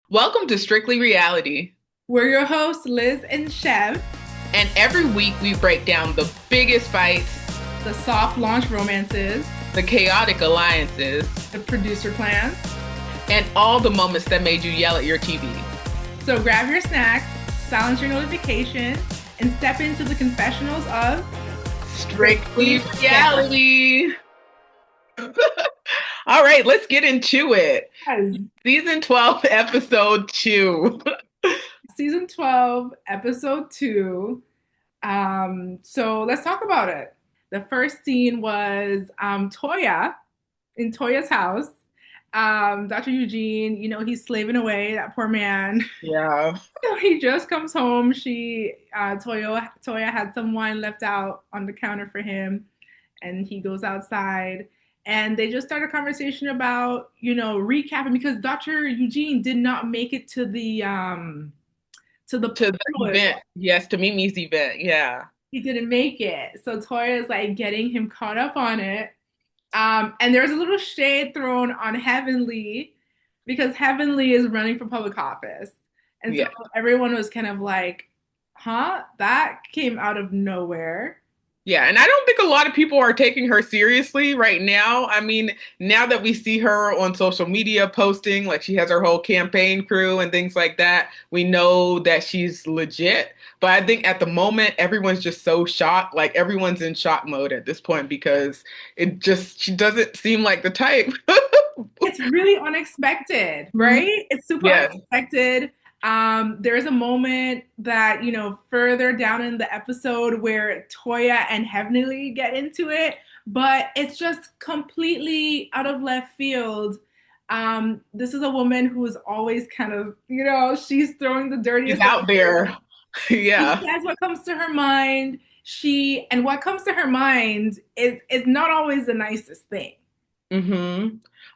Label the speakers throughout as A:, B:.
A: Welcome to Strictly Reality.
B: We're your hosts, Liz and Shev,
A: And every week we break down the biggest fights,
B: the soft launch romances,
A: the chaotic alliances,
B: the producer plans.
A: and all the moments that made you yell at your TV.
B: So grab your snacks, silence your notifications, and step into the confessionals of
A: Strictly Reality. All right, let's get into it.
B: Yes.
A: Season 12, episode 2.
B: Season 12, episode 2. So let's talk about it. The first scene was Toya in Toya's house. Dr. Eugene, he's slaving away, that poor man.
A: Yeah.
B: So he just comes home. Toya had some wine left out on the counter for him, and he goes outside, and they just start a conversation about, recapping because Dr. Eugene did not make it to the
A: To the
B: pilot.
A: event. Yes, to Mimi's event. Yeah.
B: He didn't make it, so Toya is like getting him caught up on it. And there's a little shade thrown on Heavenly because Heavenly is running for public office. And so
A: Yeah.
B: everyone was kind of like, huh? That came out of nowhere.
A: Yeah, and I don't think a lot of people are taking her seriously right now. I mean, now that we see her on social media posting, like she has her whole campaign crew and things like that, we know that she's legit. But I think at the moment, everyone's just so shocked. Like everyone's in shock mode at this point because she doesn't seem like the type.
B: It's really unexpected,
A: Mhm.
B: right? It's super
A: Yes.
B: unexpected. There's a moment that, further down in the episode where Toya and Heavenly get into it, but it's just completely out of left field. This is a woman who is always kind of, she's throwing the
A: She's
B: dirtiest of
A: out there.
B: she
A: Yeah.
B: says what comes to her mind. And what comes to her mind is not always the nicest thing.
A: hmm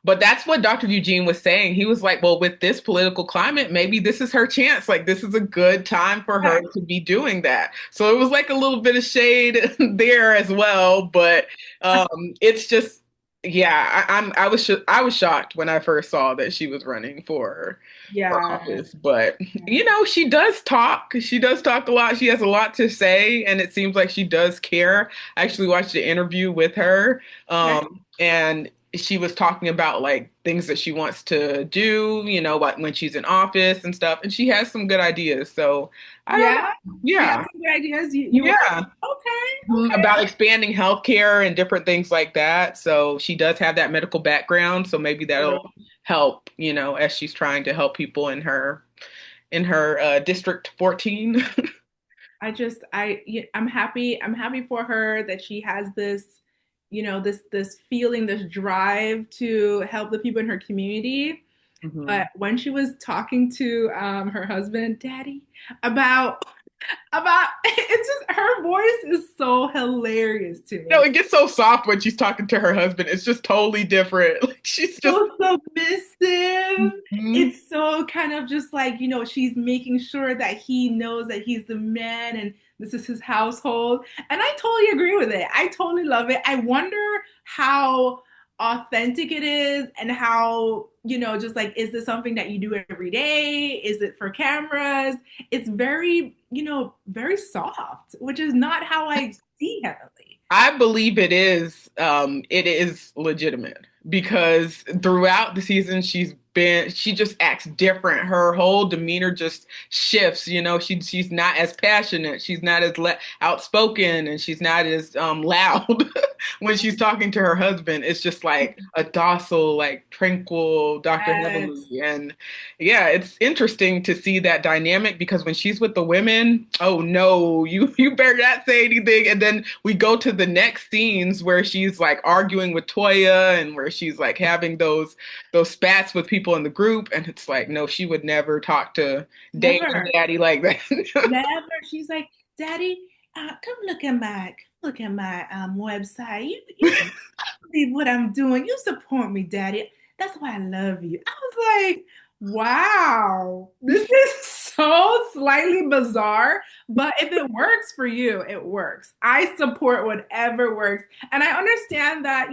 A: But that's what Dr. Eugene was saying. He was like, well, with this political climate, maybe this is her chance. Like, this is a good time for her
B: Yeah.
A: to be doing that. So it was like a little bit of shade there as well. But it's just, yeah, I was shocked when I first saw that she was running for
B: Yeah.
A: office. But she does talk. She does talk a lot. She has a lot to say, and it seems like she does care. I actually watched an interview with her.
B: Okay.
A: And she was talking about like things that she wants to do, like when she's in office and stuff. And she has some good ideas. So I don't
B: Yeah,
A: know.
B: she had
A: Yeah.
B: some good ideas. You were
A: Yeah.
B: like, okay,
A: Mhm.
B: okay.
A: About expanding healthcare and different things like that. So she does have that medical background. So maybe that'll help, as she's trying to help people in her District 14.
B: I'm happy. I'm happy for her that she has this, this feeling, this drive to help the people in her community.
A: hmm
B: But when she was talking to her husband, Daddy, about it's just her voice is so hilarious to
A: No,
B: me.
A: it gets so soft when she's talking to her husband. It's just totally different. Like she's just
B: So submissive.
A: Mhm.
B: It's so kind of just like, she's making sure that he knows that he's the man and this is his household. And I totally agree with it. I totally love it. I wonder how authentic it is and how, just like, is this something that you do every day? Is it for cameras? It's very, very soft, which is not how I see Heavenly.
A: I believe it is legitimate because throughout the season she just acts different. Her whole demeanor just shifts, she's not as passionate, she's not as outspoken, and she's not as loud when she's talking to her husband. It's just like a docile, like tranquil Dr. Heavenly.
B: Yes.
A: And yeah, it's interesting to see that dynamic because when she's with the women, oh no, you better not say anything. And then we go to the next scenes where she's like arguing with Toya and where she's like having those spats with people in the group, and it's like, no, she would never talk to Dave or
B: Never.
A: Daddy like that.
B: Never. She's like, Daddy, come look at my website. You believe what I'm doing. You support me, Daddy. That's why I love you. I was like, wow, this is so slightly bizarre, but if it works for you, it works. I support whatever works, and I understand that.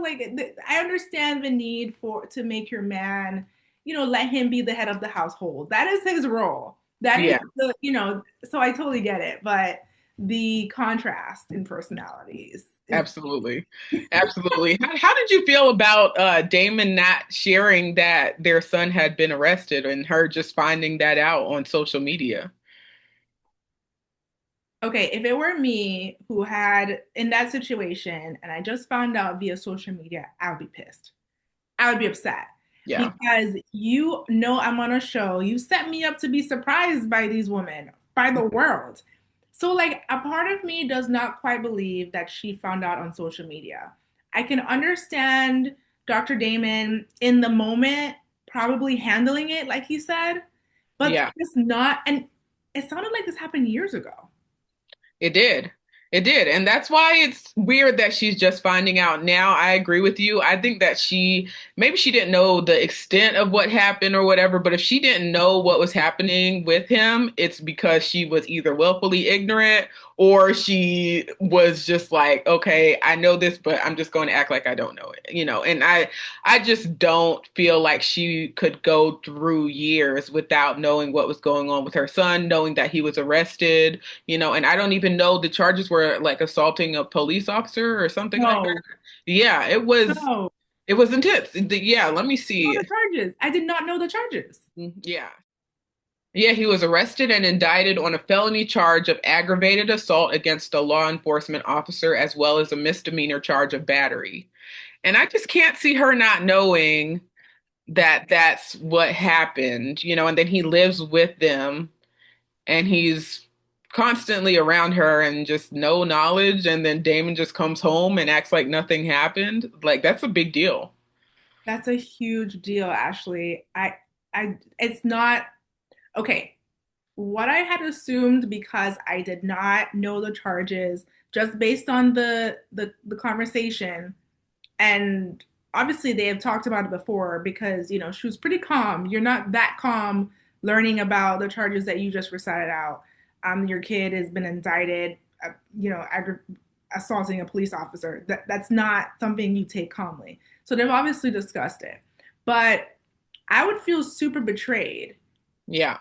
B: Like I understand the need for to make your man, let him be the head of the household. That is his role. That is
A: Yeah,
B: so I totally get it. But the contrast in personalities is
A: absolutely. Absolutely. How did you feel about Damon not sharing that their son had been arrested and her just finding that out on social media?
B: okay. If it were me who had in that situation and I just found out via social media, I would be pissed. I would be upset
A: Yeah.
B: because I'm on a show. You set me up to be surprised by these women, by the world. So, like, a part of me does not quite believe that she found out on social media. I can understand Dr. Damon in the moment probably handling it, like he said, but
A: Yeah.
B: it's not. And it sounded like this happened years ago.
A: It did. It did. And that's why it's weird that she's just finding out now. I agree with you. I think that maybe she didn't know the extent of what happened or whatever, but if she didn't know what was happening with him, it's because she was either willfully ignorant or she was just like, okay, I know this, but I'm just going to act like I don't know it, and I just don't feel like she could go through years without knowing what was going on with her son, knowing that he was arrested, and I don't even know the charges were like assaulting a police officer or something like that.
B: No,
A: Yeah,
B: no,
A: it was intense. Yeah, let me
B: no,
A: see.
B: the charges. I did not know the charges.
A: Yeah. Yeah, he was arrested and indicted on a felony charge of aggravated assault against a law enforcement officer as well as a misdemeanor charge of battery. And I just can't see her not knowing that that's what happened, and then he lives with them and he's constantly around her and just no knowledge, and then Damon just comes home and acts like nothing happened. Like that's a big deal.
B: That's a huge deal, Ashley. It's not okay. What I had assumed because I did not know the charges, just based on the conversation, and obviously they have talked about it before because she was pretty calm. You're not that calm learning about the charges that you just recited out. Your kid has been indicted, assaulting a police officer. That's not something you take calmly. So they've obviously discussed it, but I would feel super betrayed
A: Yeah.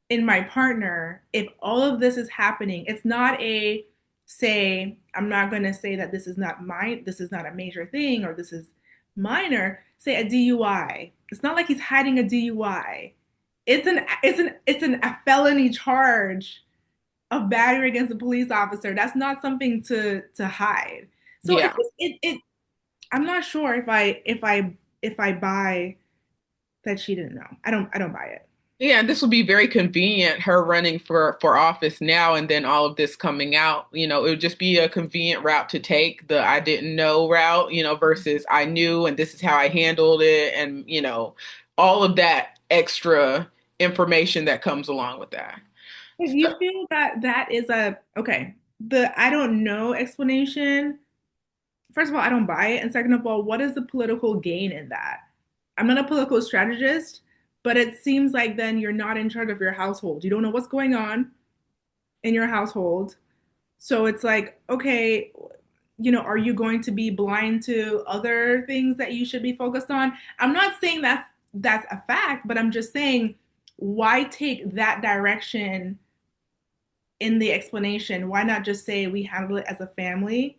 B: in my partner if all of this is happening. It's not a say, I'm not going to say that this is not a major thing or this is minor. Say a DUI. It's not like he's hiding a DUI. It's a felony charge of battery against a police officer. That's not something to hide. So
A: Yeah.
B: I'm not sure if I buy that she didn't know. I don't buy it.
A: Yeah, and this will be very convenient, her running for office now and then all of this coming out. It would just be a convenient route to take, the I didn't know route, versus I knew and this is how I handled it, and all of that extra information that comes along with that.
B: If
A: So,
B: you feel that that is a okay, the I don't know explanation, first of all, I don't buy it. And second of all, what is the political gain in that? I'm not a political strategist, but it seems like then you're not in charge of your household. You don't know what's going on in your household. So it's like, okay, are you going to be blind to other things that you should be focused on? I'm not saying that's a fact, but I'm just saying why take that direction in the explanation? Why not just say we handle it as a family?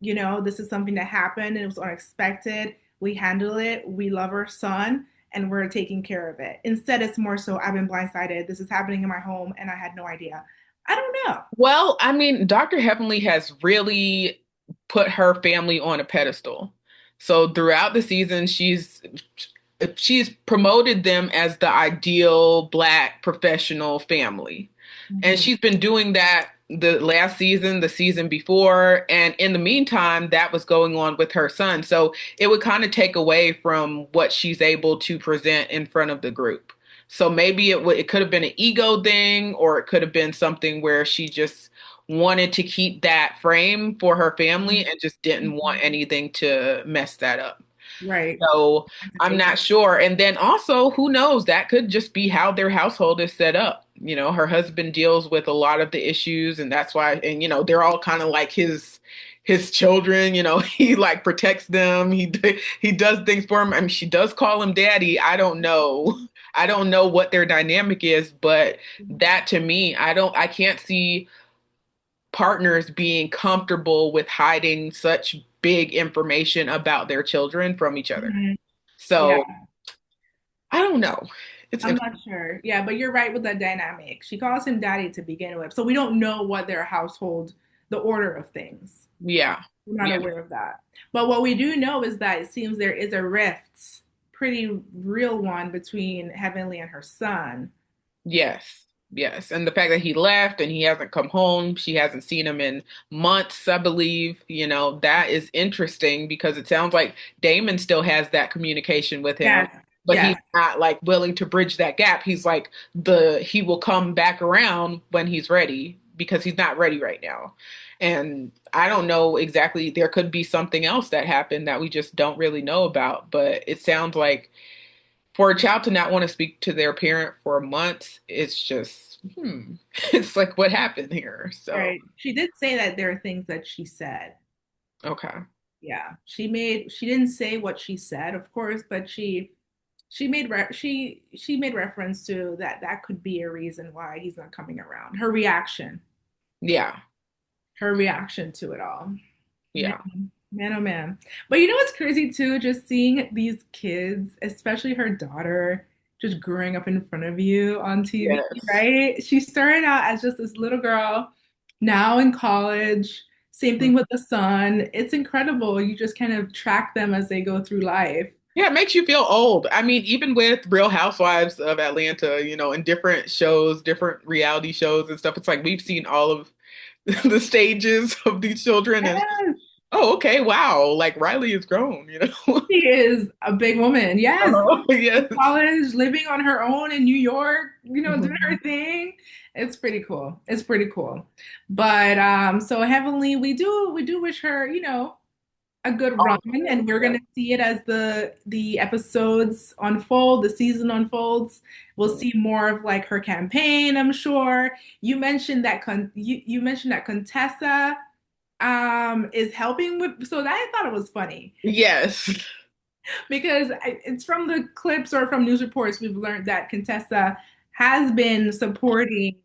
B: This is something that happened and it was unexpected. We handle it. We love our son and we're taking care of it. Instead, it's more so I've been blindsided. This is happening in my home and I had no idea. I don't know.
A: well, I mean, Dr. Heavenly has really put her family on a pedestal. So throughout the season, she's promoted them as the ideal Black professional family. And
B: Mhm.
A: she's been doing that the last season, the season before. And in the meantime, that was going on with her son. So it would kind of take away from what she's able to present in front of the group. So maybe it could have been an ego thing, or it could have been something where she just wanted to keep that frame for her family and just didn't want anything to mess that up.
B: Right.
A: So
B: To
A: I'm
B: take
A: not sure. And then also, who knows? That could just be how their household is set up. Her husband deals with a lot of the issues, and that's why, and they're all kind of like his children, he like protects them. He does things for him. I mean, she does call him daddy. I don't know. I don't know what their dynamic is, but that to me, I can't see partners being comfortable with hiding such big information about their children from each other.
B: Mhm. Yeah,
A: So I don't know. It's
B: I'm
A: interesting.
B: not sure. Yeah, but you're right with the dynamic. She calls him daddy to begin with. So we don't know what their household, the order of things.
A: Yeah.
B: We're not
A: Yeah.
B: aware of that. But what we do know is that it seems there is a rift, pretty real one, between Heavenly and her son.
A: Yes. Yes. And the fact that he left and he hasn't come home, she hasn't seen him in months, I believe, that is interesting because it sounds like Damon still has that communication with him,
B: Yes,
A: but he's
B: yes.
A: not like willing to bridge that gap. He's like he will come back around when he's ready because he's not ready right now. And I don't know exactly, there could be something else that happened that we just don't really know about, but it sounds like for a child to not want to speak to their parent for months, it's just, it's like what happened here? So,
B: Right. She did say that there are things that she said.
A: okay.
B: Yeah. She didn't say what she said, of course, but she made reference to that that could be a reason why he's not coming around.
A: Yeah.
B: Her reaction to it all.
A: Yeah.
B: Man, man, oh man. But you know what's crazy too? Just seeing these kids, especially her daughter, just growing up in front of you on TV,
A: Yes.
B: right? She started out as just this little girl, now in college. Same thing with the son. It's incredible. You just kind of track them as they go through life.
A: Yeah, it makes you feel old. I mean, even with Real Housewives of Atlanta, in different shows, different reality shows and stuff, it's like we've seen all of the stages of these children and
B: Yes,
A: oh, okay, wow. Like Riley is grown.
B: she is a big woman. Yes.
A: Oh, yes.
B: College, living on her own in New York, doing her
A: Mhm.
B: thing. It's pretty cool. It's pretty cool. But so Heavenly, we do wish her, a good run, and we're
A: Yeah.
B: gonna see it as the episodes unfold, the season unfolds. We'll see more of like her campaign, I'm sure. You mentioned that Contessa is helping with, so that I thought it was funny
A: Yes.
B: because it's from the clips or from news reports we've learned that Contessa has been supporting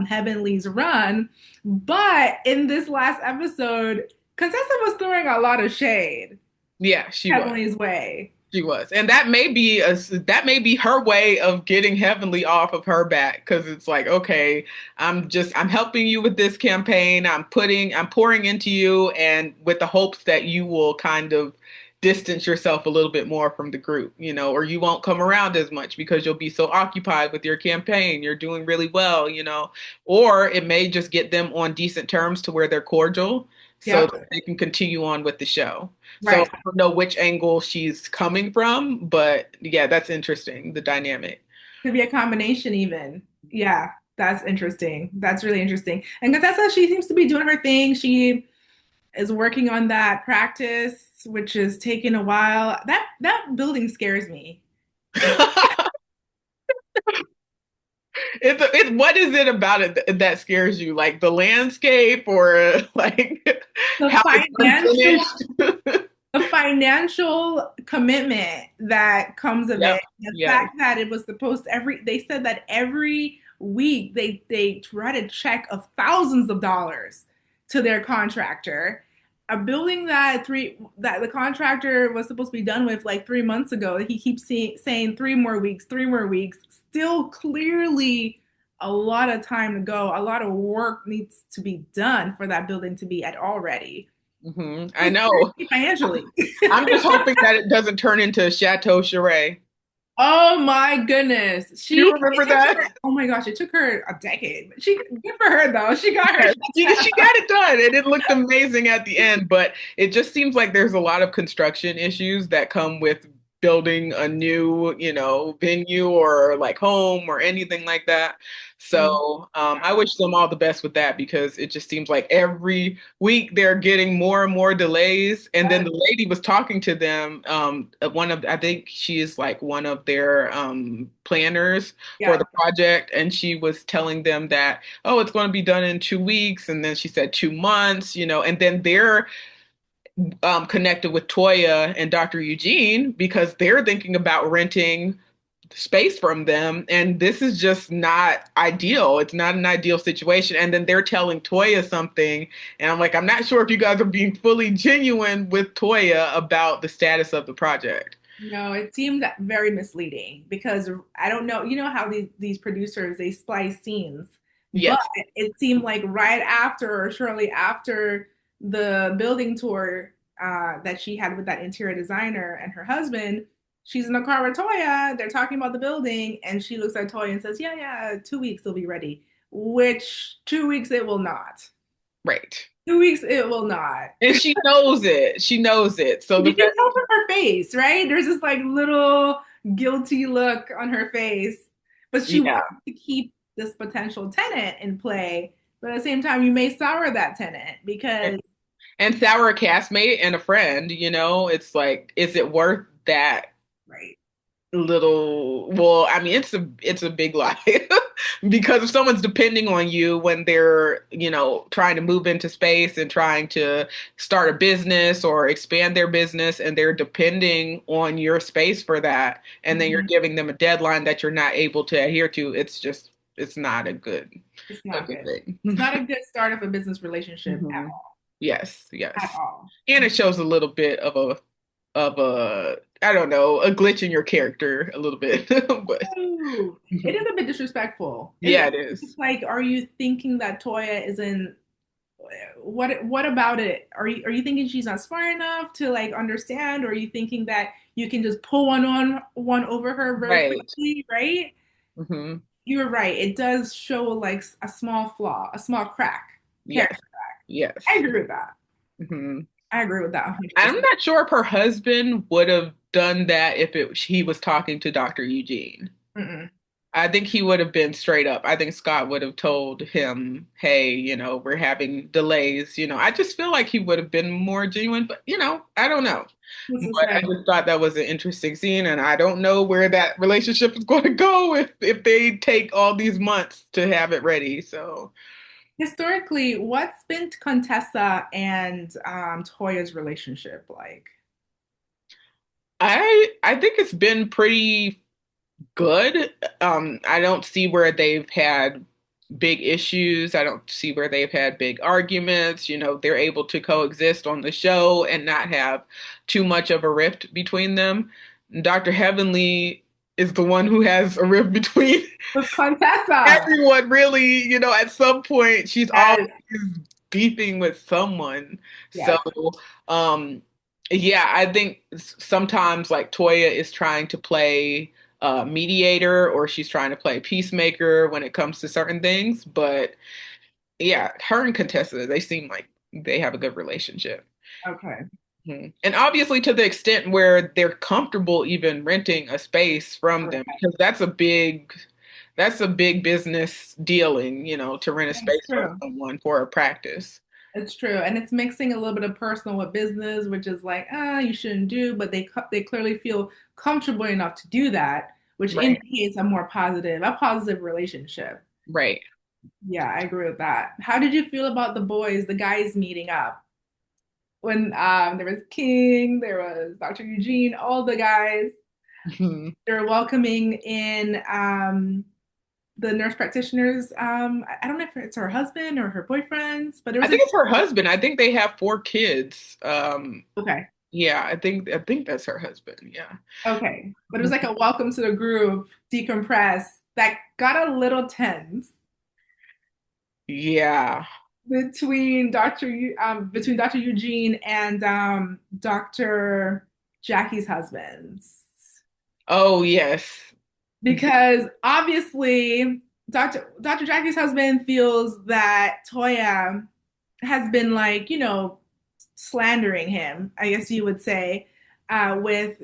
B: Heavenly's run, but in this last episode, Contessa was throwing a lot of shade
A: Yeah, she was.
B: Heavenly's way.
A: She was. And that may be her way of getting Heavenly off of her back because it's like, okay, I'm helping you with this campaign. I'm pouring into you and with the hopes that you will kind of distance yourself a little bit more from the group, or you won't come around as much because you'll be so occupied with your campaign. You're doing really well. Or it may just get them on decent terms to where they're cordial so
B: Yep,
A: that they can continue on with the show. So
B: right.
A: I don't know which angle she's coming from, but yeah, that's interesting, the dynamic.
B: Could be a combination even. Yeah, that's interesting. That's really interesting. And Contessa, she seems to be doing her thing. She is working on that practice, which is taking a while. That building scares me.
A: What is it about it that scares you? Like the landscape or like
B: The
A: how it's
B: financial
A: unfinished?
B: the financial commitment that comes of
A: Yep.
B: it. The
A: Yes.
B: fact that it was supposed to they said that every week they write a check of thousands of dollars to their contractor. A building that the contractor was supposed to be done with like 3 months ago. He keeps saying 3 more weeks, 3 more weeks. Still clearly a lot of time to go. A lot of work needs to be done for that building to be at all ready.
A: I know.
B: Financially.
A: I'm just hoping that it doesn't turn into Chateau Charest.
B: Oh my goodness.
A: You remember that?
B: Oh my gosh, it took her a decade. But good for her though. She got her
A: Yeah,
B: shit
A: she got it done and it looked amazing at the end, but it just seems like there's a lot of construction issues that come with building a new, venue or like home or anything like that.
B: Mhm.
A: So I wish them all the best with that because it just seems like every week they're getting more and more delays. And then
B: Yes.
A: the lady was talking to them. I think she is like one of their planners for
B: Yeah.
A: the project, and she was telling them that, oh, it's going to be done in 2 weeks, and then she said 2 months, and then they're connected with Toya and Dr. Eugene because they're thinking about renting space from them. And this is just not ideal. It's not an ideal situation. And then they're telling Toya something. And I'm like, I'm not sure if you guys are being fully genuine with Toya about the status of the project.
B: No, it seemed very misleading because I don't know, you know how these producers they splice scenes, but
A: Yes.
B: it seemed like right after or shortly after the building tour that she had with that interior designer and her husband, she's in the car with Toya. They're talking about the building, and she looks at Toya and says, "Yeah, yeah, 2 weeks it'll be ready." Which 2 weeks it will not.
A: Right.
B: 2 weeks it will not.
A: And she knows it. She knows it. So the
B: You can
A: fact,
B: tell from her face, right? There's this like little guilty look on her face, but she
A: yeah.
B: wants to keep this potential tenant in play. But at the same time, you may sour that tenant because,
A: And sour a castmate and a friend, it's like, is it worth that
B: right?
A: little, well, I mean, it's a big lie because if someone's depending on you when they're, trying to move into space and trying to start a business or expand their business, and they're depending on your space for that, and then you're
B: Mhm.
A: giving them a deadline that you're not able to adhere to, it's not a good
B: It's
A: a
B: not
A: good
B: good.
A: thing.
B: It's not a good start of a business relationship
A: Mhm. Yes,
B: at
A: yes.
B: all.
A: And it shows a little bit of a I don't know, a glitch in your character a little bit. But
B: Ooh, it is
A: mhm.
B: a bit disrespectful.
A: Yeah, it is.
B: It's like, are you thinking that Toya isn't what about it? Are you thinking she's not smart enough to like understand, or are you thinking that you can just pull one over her very
A: Right.
B: quickly, right?
A: Hmm.
B: You're right. It does show like a small flaw, a small crack. Character.
A: Yes.
B: I
A: Yes.
B: agree with that.
A: Hmm.
B: I agree with that
A: I'm
B: 100%.
A: not sure if her husband would have done that if he was talking to Dr. Eugene.
B: Mm-mm.
A: I think he would have been straight up. I think Scott would have told him, "Hey, we're having delays." I just feel like he would have been more genuine, but I don't know.
B: What's to
A: But I
B: say?
A: just thought that was an interesting scene, and I don't know where that relationship is going to go if they take all these months to have it ready. So
B: Historically, what's been Contessa and Toya's relationship like?
A: I think it's been pretty good. I don't see where they've had big issues. I don't see where they've had big arguments. They're able to coexist on the show and not have too much of a rift between them. Dr. Heavenly is the one who has a rift between
B: With Contessa.
A: everyone, really. At some point, she's always
B: Yes,
A: beefing with someone. So,
B: yes.
A: um, yeah, I think sometimes like Toya is trying to play mediator, or she's trying to play peacemaker when it comes to certain things. But yeah, her and Contessa, they seem like they have a good relationship.
B: Okay.
A: Mhm. And obviously to the extent where they're comfortable even renting a space from them,
B: Correct.
A: because that's a big business dealing, to rent a
B: It's
A: space from
B: true.
A: someone for a practice.
B: It's true, and it's mixing a little bit of personal with business, which is like, you shouldn't do, but they clearly feel comfortable enough to do that, which
A: Right.
B: indicates a positive relationship.
A: Right.
B: Yeah, I agree with that. How did you feel about the boys, the guys meeting up? When there was King, there was Dr. Eugene, all the guys,
A: Mhm.
B: they're welcoming in the nurse practitioners. I don't know if it's her husband or her boyfriends, but there
A: I
B: was a
A: think it's her husband. I think they have 4 kids.
B: okay.
A: Yeah, I think that's her husband. Yeah.
B: Okay. But it was like a welcome to the group, decompress, that got a little tense
A: Yeah.
B: between Dr. Eugene and Dr. Jackie's husbands.
A: Oh, yes.
B: Because obviously Dr. Jackie's husband feels that Toya has been like, slandering him, I guess you would say, with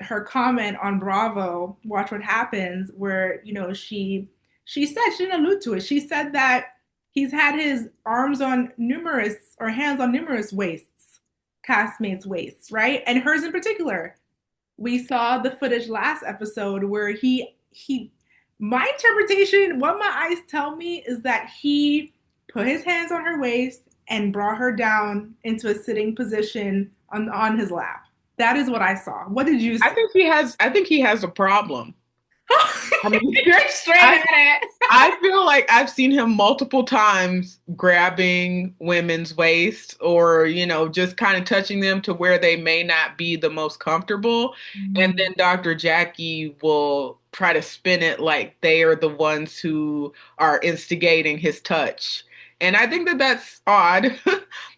B: her comment on Bravo, Watch What Happens, where she said, she didn't allude to it. She said that he's had his arms on numerous or hands on numerous waists, castmates' waists, right? And hers in particular. We saw the footage last episode where he my interpretation, what my eyes tell me is that he put his hands on her waist and brought her down into a sitting position on his lap. That is what I saw. What did you see?
A: I think he has a problem. I mean,
B: You're straight
A: I
B: at it.
A: I feel like I've seen him multiple times grabbing women's waist or, just kind of touching them to where they may not be the most comfortable. And then Dr. Jackie will try to spin it like they are the ones who are instigating his touch. And I think that that's odd,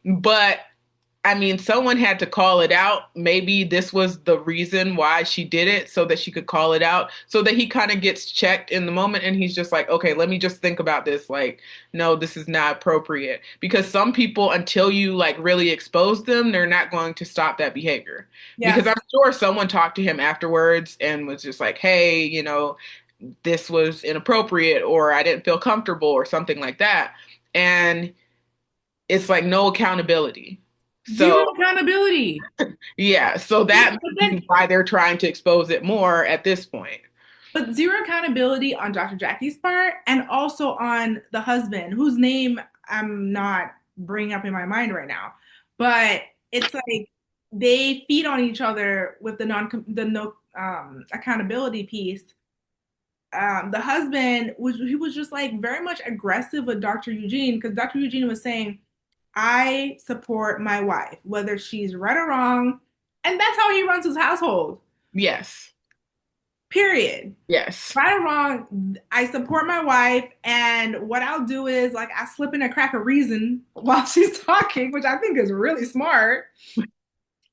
A: but I mean, someone had to call it out. Maybe this was the reason why she did it so that she could call it out, so that he kind of gets checked in the moment and he's just like, okay, let me just think about this. Like, no, this is not appropriate. Because some people, until you like really expose them, they're not going to stop that behavior. Because
B: Yes.
A: I'm sure someone talked to him afterwards and was just like, hey, this was inappropriate or I didn't feel comfortable or something like that. And it's like no accountability. So
B: Zero accountability.
A: yeah, so that
B: But
A: may
B: then,
A: be why they're trying to expose it more at this point.
B: but zero accountability on Dr. Jackie's part and also on the husband, whose name I'm not bringing up in my mind right now. But it's like they feed on each other with the no accountability piece. The husband was just like very much aggressive with Dr. Eugene because Dr. Eugene was saying, I support my wife, whether she's right or wrong. And that's how he runs his household.
A: Yes.
B: Period.
A: Yes.
B: Right or wrong, I support my wife, and what I'll do is like I slip in a crack of reason while she's talking, which I think is really smart,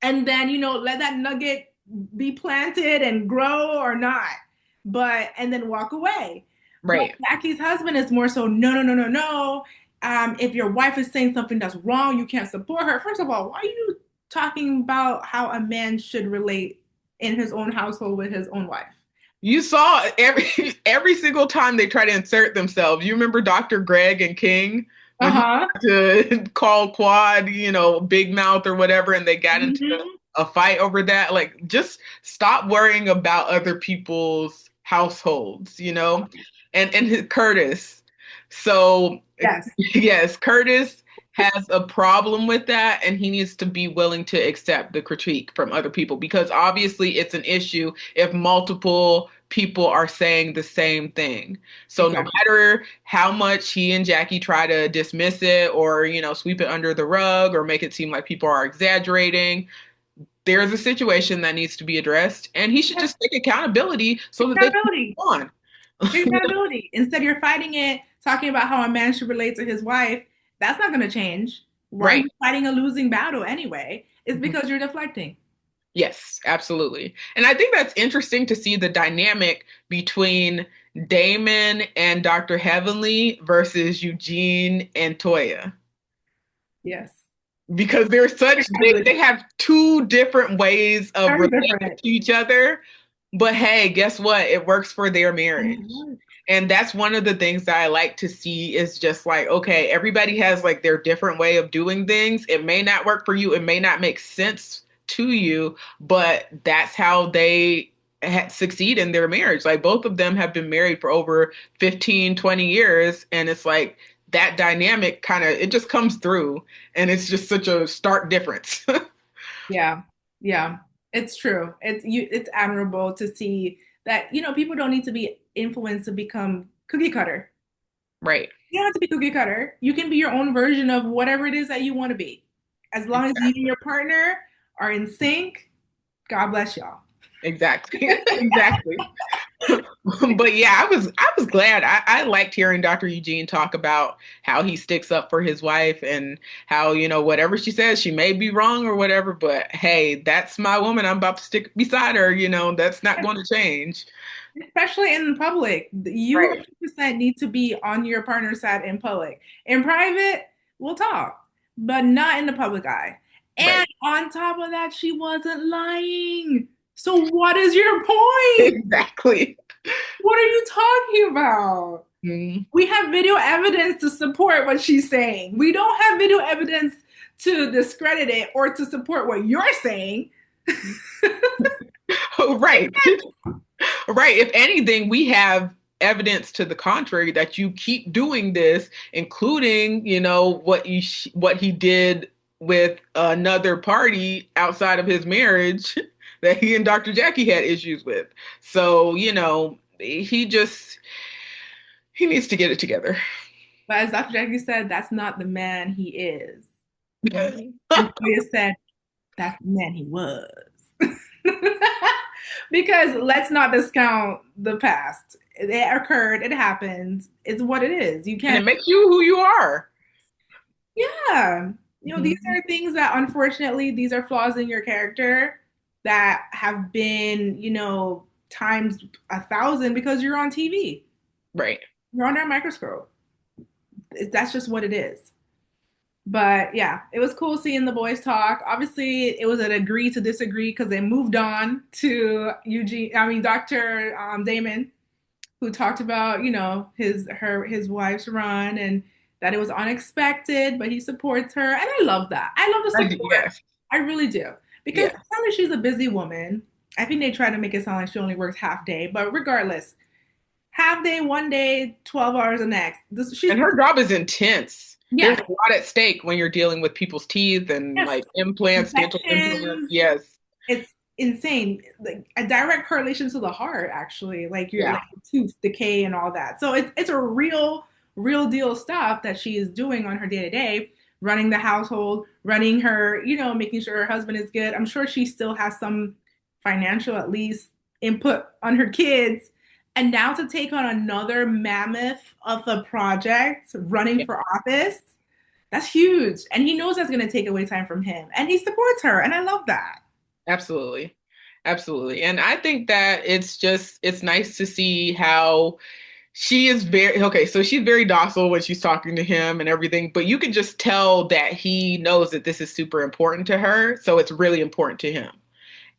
B: and then let that nugget be planted and grow or not, but and then walk away. But
A: Right.
B: Jackie's husband is more so no, no, no, no, no. If your wife is saying something that's wrong, you can't support her. First of all, why are you talking about how a man should relate in his own household with his own wife?
A: You saw every single time they try to insert themselves. You remember Dr. Greg and King when he
B: Uh-huh.
A: tried to call Quad, Big Mouth or whatever, and they got into
B: Hmm.
A: a fight over that. Like, just stop worrying about other people's households. And Curtis. So
B: Yes.
A: yes, Curtis has a problem with that, and he needs to be willing to accept the critique from other people because obviously it's an issue if multiple people are saying the same thing. So no
B: Exactly.
A: matter how much he and Jackie try to dismiss it or, sweep it under the rug or make it seem like people are exaggerating, there's a situation that needs to be addressed, and he should
B: Yes.
A: just take accountability so that they can
B: Accountability.
A: move on.
B: Take accountability. Instead, you're fighting it, talking about how a man should relate to his wife. That's not going to change. Why are
A: Right.
B: you fighting a losing battle anyway? It's
A: Mhm.
B: because you're deflecting.
A: Yes, absolutely. And I think that's interesting to see the dynamic between Damon and Dr. Heavenly versus Eugene and Toya.
B: Yes.
A: Because they have two different ways of
B: Very
A: relating
B: different.
A: to each other. But hey, guess what? It works for their
B: And it
A: marriage.
B: works.
A: And that's one of the things that I like to see is just like, okay, everybody has like their different way of doing things. It may not work for you, it may not make sense to you, but that's how they succeed in their marriage. Like both of them have been married for over 15, 20 years. And it's like that dynamic kind of, it just comes through. And it's just such a stark difference.
B: Yeah. Yeah. It's true. It's admirable to see that, people don't need to be influenced to become cookie cutter.
A: Right.
B: You don't have to be cookie cutter. You can be your own version of whatever it is that you want to be. As long as you and your partner are in sync, God bless y'all.
A: Exactly. Exactly. But yeah, I was glad. I liked hearing Dr. Eugene talk about how he sticks up for his wife and how, whatever she says, she may be wrong or whatever, but hey, that's my woman. I'm about to stick beside her, that's not going to change.
B: Especially in public. You
A: Right.
B: 100% need to be on your partner's side in public. In private, we'll talk, but not in the public eye. And
A: Right.
B: on top of that, she wasn't lying. So what is your point?
A: Exactly.
B: What are you talking about?
A: Mm.
B: We have video evidence to support what she's saying. We don't have video evidence to discredit it or to support what you're saying.
A: Oh, right. Right. If anything, we have evidence to the contrary that you keep doing this, including, what he did with another party outside of his marriage that he and Dr. Jackie had issues with. So, he needs to get it together.
B: But as Dr. Jackie said, that's not the man he is. Right? And Toya said, that's the man he was. Because let's not discount the past. It occurred, it happened, it's what it is. You
A: And it
B: can't,
A: makes you who you are.
B: yeah. These
A: Mhm.
B: are things that unfortunately, these are flaws in your character that have been, times 1,000 because you're on TV.
A: Right.
B: You're under a microscope. That's just what it is. But yeah, it was cool seeing the boys talk. Obviously, it was an agree to disagree because they moved on to Dr. Damon, who talked about, his wife's run and that it was unexpected, but he supports her. And I love that. I love the support.
A: Yes.
B: I really do. Because
A: Yeah.
B: tell me she's a busy woman. I think they try to make it sound like she only works half day, but regardless, half day, one day, 12 hours the next. She's
A: And her job is intense. There's
B: yeah,
A: a lot at stake when you're dealing with people's teeth and
B: yes,
A: like implants, dental implants.
B: infections.
A: Yes.
B: It's insane. Like a direct correlation to the heart, actually. Like your
A: Yeah.
B: like tooth decay and all that. So it's a real deal stuff that she is doing on her day to day, running the household, running her, making sure her husband is good. I'm sure she still has some financial, at least, input on her kids. And now to take on another mammoth of a project, running
A: Yeah.
B: for office, that's huge. And he knows that's going to take away time from him. And he supports her. And I love that.
A: Absolutely. Absolutely. And I think that it's nice to see how she is very okay. So she's very docile when she's talking to him and everything, but you can just tell that he knows that this is super important to her. So it's really important to him.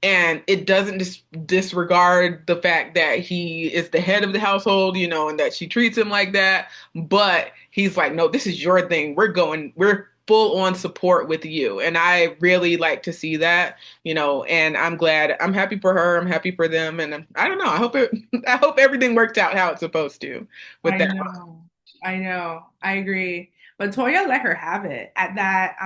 A: And it doesn't disregard the fact that he is the head of the household, and that she treats him like that. But he's like, no, this is your thing. We're full on support with you. And I really like to see that, and I'm happy for her. I'm happy for them. And I don't know. I hope everything worked out how it's supposed to with
B: I
A: that.
B: know. I know. I agree. But Toya let her have it at that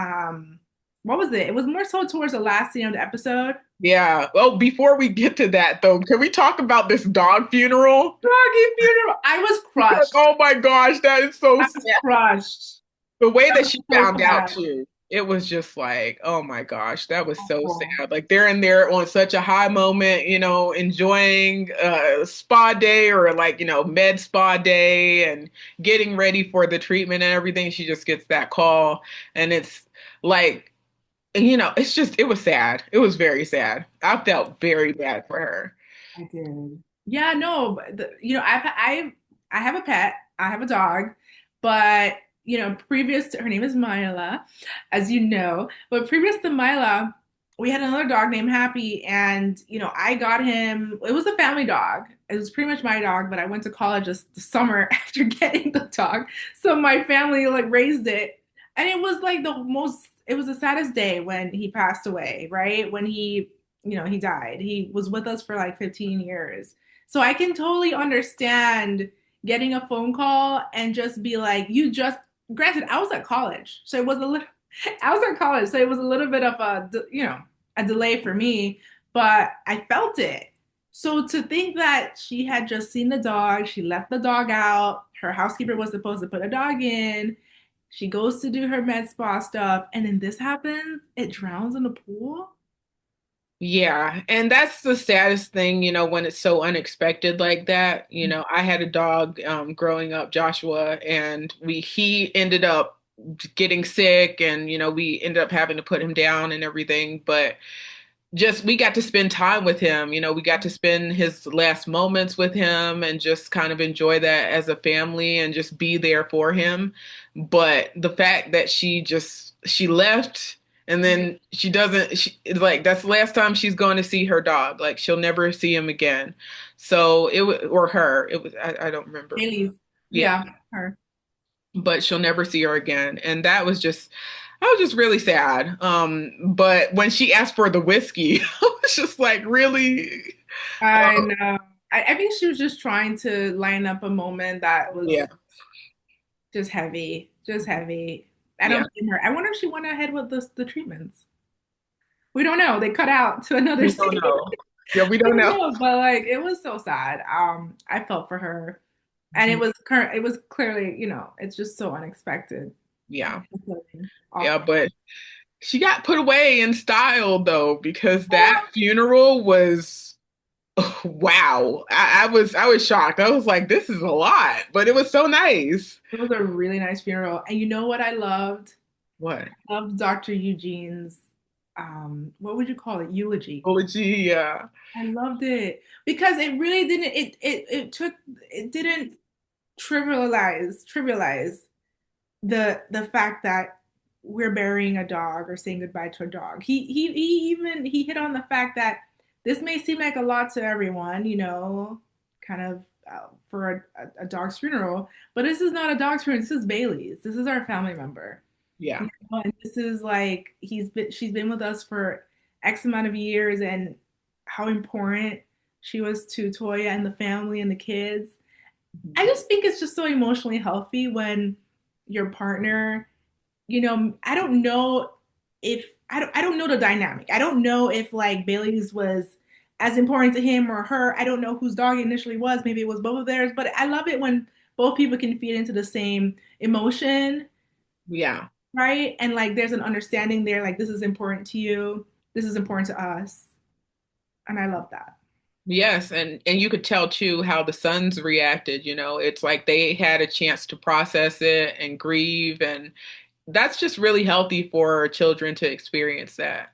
B: what was it? It was more so towards the last scene of the episode.
A: Yeah. Oh, before we get to that though, can we talk about this dog funeral?
B: Doggy funeral. I was crushed.
A: Oh my gosh, that is so
B: I was
A: sad.
B: crushed.
A: The way
B: I
A: that
B: was
A: she
B: so
A: found out
B: sad.
A: too, it was just like, oh my gosh, that was so
B: Awful.
A: sad. Like they're in there on such a high moment, enjoying spa day or like, med spa day and getting ready for the treatment and everything. She just gets that call and it's like, it was sad. It was very sad. I felt very bad for her.
B: I did. Yeah, no, but I have a pet. I have a dog, but previous to her name is Mila, as you know. But previous to Mila, we had another dog named Happy, and I got him. It was a family dog. It was pretty much my dog, but I went to college just the summer after getting the dog, so my family like raised it, and it was like the most. It was the saddest day when he passed away, right? When he died. He was with us for like 15 years. So I can totally understand getting a phone call and just be like, granted, I was at college. So it was a little, I was at college. So it was a little bit of a delay for me, but I felt it. So to think that she had just seen the dog, she left the dog out, her housekeeper was supposed to put a dog in, she goes to do her med spa stuff, and then this happens, it drowns in the pool.
A: Yeah, and that's the saddest thing, when it's so unexpected like that. I had a dog growing up, Joshua, and he ended up getting sick and we ended up having to put him down and everything, but just we got to spend time with him. We got to spend his last moments with him and just kind of enjoy that as a family and just be there for him. But the fact that she left And then she doesn't, like, that's the last time she's going to see her dog. Like, she'll never see him again. So it was, or her, it was, I don't remember.
B: Bailey's.
A: Yeah,
B: Yeah, her.
A: but she'll never see her again. And I was just really sad. But when she asked for the whiskey, I was just like, really?
B: I know. I think she was just trying to line up a moment that was
A: Yeah,
B: just heavy, just heavy. I
A: yeah.
B: don't blame her. I wonder if she went ahead with the treatments. We don't know. They cut out to another
A: We don't
B: scene.
A: know. Yeah, we
B: We
A: don't
B: don't
A: know.
B: know, but like it was so sad. I felt for her, and
A: Mhm.
B: it was clearly, it's just so unexpected.
A: Yeah, yeah,
B: Awful.
A: but she got put away in style though, because that funeral was wow. I was shocked. I was like, this is a lot, but it was so nice.
B: It was a really nice funeral. And you know what I loved?
A: What?
B: I loved Dr. Eugene's what would you call it? Eulogy.
A: Eulogy, yeah.
B: I loved it because it really didn't it didn't trivialize the fact that we're burying a dog or saying goodbye to a dog. He hit on the fact that this may seem like a lot to everyone, kind of for a dog's funeral, but this is not a dog's funeral. This is Bailey's. This is our family member.
A: Yeah.
B: And this is like she's been with us for X amount of years, and how important she was to Toya and the family and the kids. I
A: Mhm.
B: just think it's just so emotionally healthy when your partner, I don't know if I don't know the dynamic. I don't know if like Bailey's was as important to him or her. I don't know whose dog it initially was. Maybe it was both of theirs, but I love it when both people can feed into the same emotion,
A: Yeah.
B: right? And like there's an understanding there, like this is important to you, this is important to us. And I love that.
A: Yes, and you could tell too how the sons reacted, It's like they had a chance to process it and grieve, and that's just really healthy for children to experience that.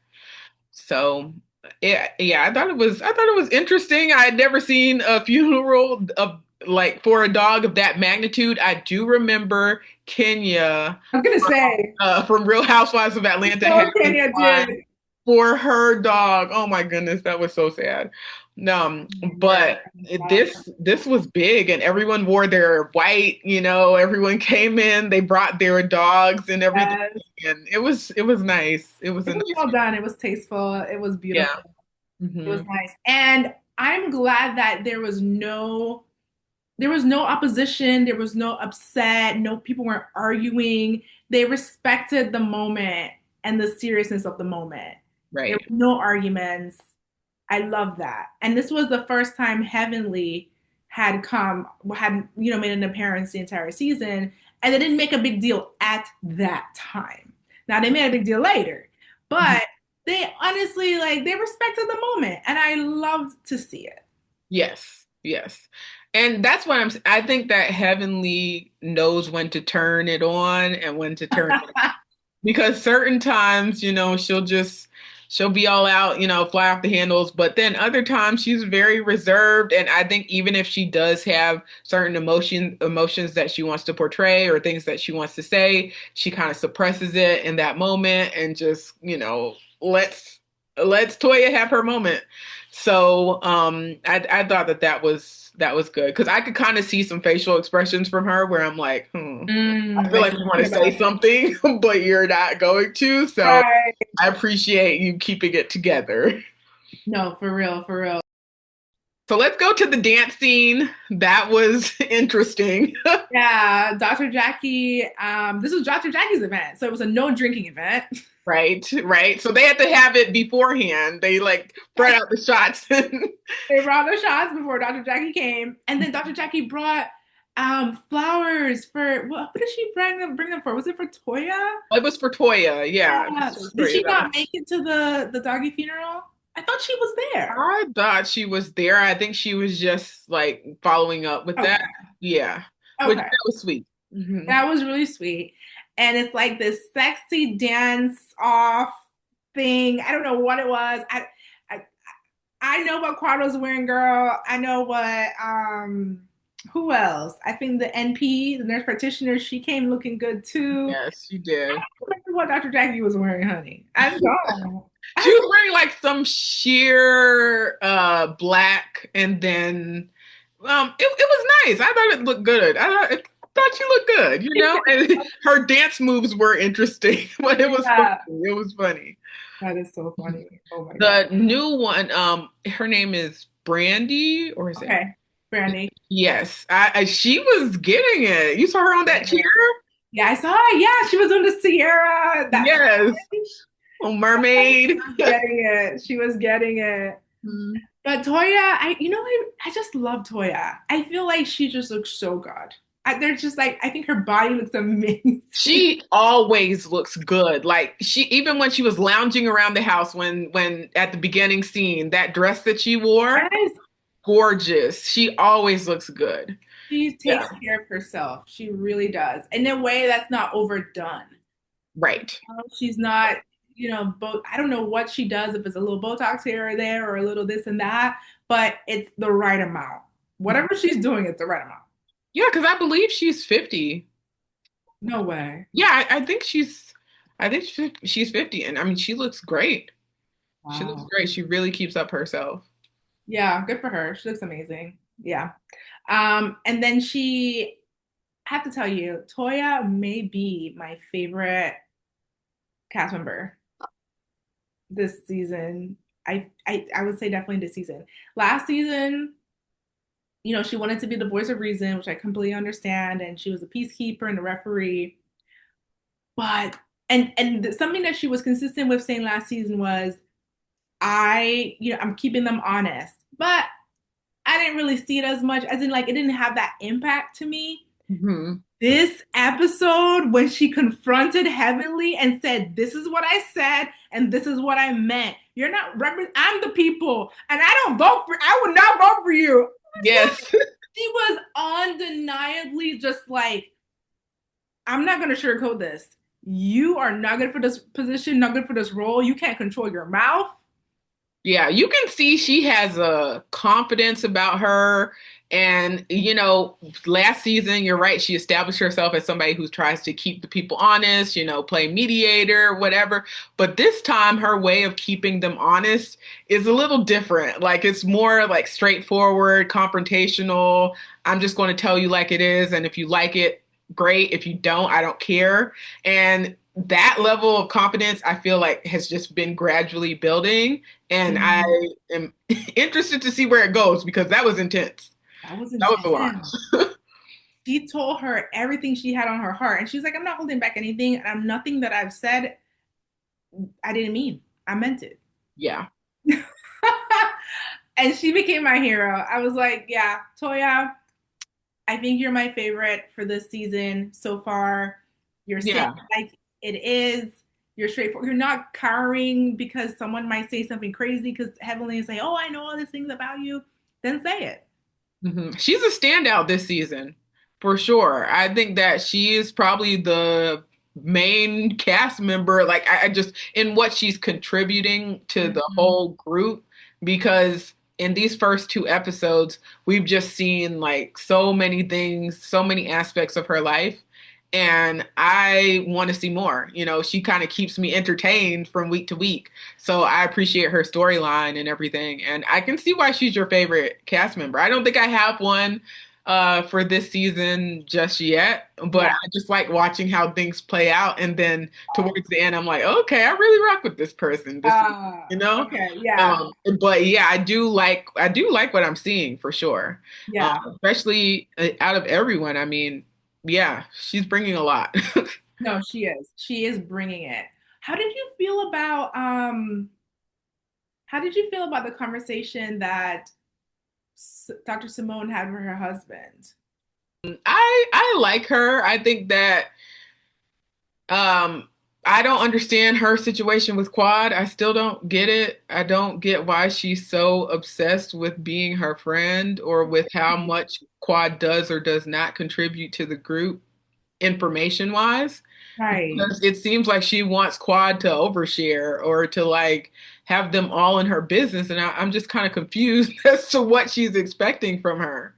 A: So, yeah, I thought it was interesting. I had never seen a funeral of like for a dog of that magnitude. I do remember Kenya
B: I was gonna say,
A: from Real Housewives of Atlanta
B: oh,
A: having
B: Kenya did.
A: one for her dog. Oh my goodness, that was so sad.
B: Yeah.
A: But this was big, and everyone wore their white. Everyone came in. They brought their dogs and everything,
B: Yes.
A: and it was nice. It was a
B: It was
A: nice.
B: well done. It was tasteful. It was
A: Yeah.
B: beautiful. It was
A: Hmm.
B: nice. And I'm glad that there was no opposition, there was no upset, no people weren't arguing. They respected the moment and the seriousness of the moment. There
A: Right.
B: were no arguments. I love that. And this was the first time Heavenly had made an appearance the entire season, and they didn't make a big deal at that time. Now they made a big deal later,
A: Mhm.
B: but they honestly they respected the moment, and I loved to see it.
A: Yes. Yes. And that's what I think that Heavenly knows when to turn it on and when to turn it, because certain times, she'll be all out, fly off the handles, but then other times she's very reserved. And I think even if she does have certain emotions that she wants to portray or things that she wants to say, she kind of suppresses it in that moment and just, let's Toya have her moment. So I thought that was good because I could kind of see some facial expressions from her where I'm like, I feel
B: Like
A: like
B: she's
A: you want
B: thinking
A: to say
B: about it.
A: something, but you're not going to. So
B: Right.
A: I appreciate you keeping it together.
B: No, for real, for real.
A: So let's go to the dance scene. That was interesting.
B: Yeah, Dr. Jackie. This was Dr. Jackie's event, so it was a no drinking event.
A: Right, right. So they had to have it beforehand. They like spread out the shots.
B: They brought the shots before Dr. Jackie came, and then Dr. Jackie brought flowers for what did she bring them for? Was it for Toya?
A: It was for Toya. Yeah, it was
B: Yeah.
A: for
B: Did
A: Toya.
B: she not make it to the doggy funeral? I thought she was there.
A: I thought she was there. I think she was just like following up with that.
B: Okay.
A: Yeah, which
B: Okay.
A: that was sweet. Hmm.
B: That was really sweet. And it's like this sexy dance off thing. I don't know what it was. I I know what Quadra's wearing, girl. I know what who else? I think the NP, the nurse practitioner, she came looking good too.
A: Yes, she did.
B: I don't remember what Dr. Jackie was wearing, honey. I don't.
A: She
B: I
A: was wearing like some sheer black, and then it was nice. I thought it looked good. I thought she looked good, you know? And her dance moves were interesting, but it was funny.
B: yeah,
A: It was funny.
B: that is so funny. Oh my God.
A: The new one, her name is Brandy, or is it?
B: Okay, Brandy.
A: Yes, she was getting it. You saw her on that chair?
B: Yeah, I saw it. Yeah, she was on the Sierra. That
A: Yes, oh, mermaid.
B: getting it. She was getting it. But Toya, I just love Toya. I feel like she just looks so good. They're just like, I think her body looks amazing.
A: She always looks good. Like she, even when she was lounging around the house, when at the beginning scene, that dress that she wore,
B: Yes,
A: gorgeous. She always looks good.
B: she
A: Yeah.
B: takes care of herself. She really does. In a way that's not overdone.
A: Right.
B: She's not, I don't know what she does, if it's a little Botox here or there or a little this and that, but it's the right amount. Whatever she's doing, it's the right amount.
A: Yeah, because I believe she's 50.
B: No way.
A: Yeah, I think she's 50, and I mean she looks great. She looks
B: Wow.
A: great. She really keeps up herself.
B: Yeah, good for her. She looks amazing. Yeah. And then I have to tell you, Toya may be my favorite cast member this season. I would say definitely this season. Last season, she wanted to be the voice of reason, which I completely understand, and she was a peacekeeper and a referee. But and something that she was consistent with saying last season was, I'm keeping them honest. But I didn't really see it as much, as in like it didn't have that impact to me.
A: Hmm.
B: This episode, when she confronted Heavenly and said, "This is what I said, and this is what I meant. You're not I'm the people, and I would not vote for you."
A: Yes.
B: She was undeniably just like, "I'm not gonna sugarcoat this. You are not good for this position, not good for this role. You can't control your mouth."
A: Yeah, you can see she has a confidence about her. And, last season, you're right, she established herself as somebody who tries to keep the people honest, play mediator, whatever. But this time, her way of keeping them honest is a little different. Like, it's more like straightforward, confrontational. I'm just going to tell you like it is. And if you like it, great. If you don't, I don't care. And that level of confidence, I feel like has just been gradually building. And I
B: Mhm.
A: am interested to see where it goes because that was intense.
B: That was
A: That was a lot.
B: intense. She told her everything she had on her heart. And she's like, "I'm not holding back anything. And I'm nothing that I've said, I didn't mean. I meant it."
A: Yeah.
B: And she became my hero. I was like, yeah, Toya, I think you're my favorite for this season so far. You're saying
A: Yeah.
B: like it is. You're straightforward. You're not cowering because someone might say something crazy, because Heavenly is like, "Oh, I know all these things about you." Then say it.
A: She's a standout this season for sure. I think that she is probably the main cast member. Like, I just, in what she's contributing to the
B: Mhm.
A: whole group, because in these first two episodes, we've just seen like so many things, so many aspects of her life. And I want to see more. She kind of keeps me entertained from week to week. So I appreciate her storyline and everything. And I can see why she's your favorite cast member. I don't think I have one for this season just yet, but
B: Yeah.
A: I just like watching how things play out. And then towards the end, I'm like, okay, I really rock with this person. You know?
B: Okay. Yeah.
A: But yeah, I do like what I'm seeing for sure.
B: Yeah.
A: Especially out of everyone. I mean, yeah, she's bringing a lot.
B: No, she is. She is bringing it. How did you feel about how did you feel about the conversation that Dr. Simone had with her husband?
A: I like her. I think that um I don't understand her situation with Quad. I still don't get it. I don't get why she's so obsessed with being her friend or with how much Quad does or does not contribute to the group information wise.
B: Right.
A: Because it seems like she wants Quad to overshare or to like have them all in her business. And I'm just kind of confused as to what she's expecting from her.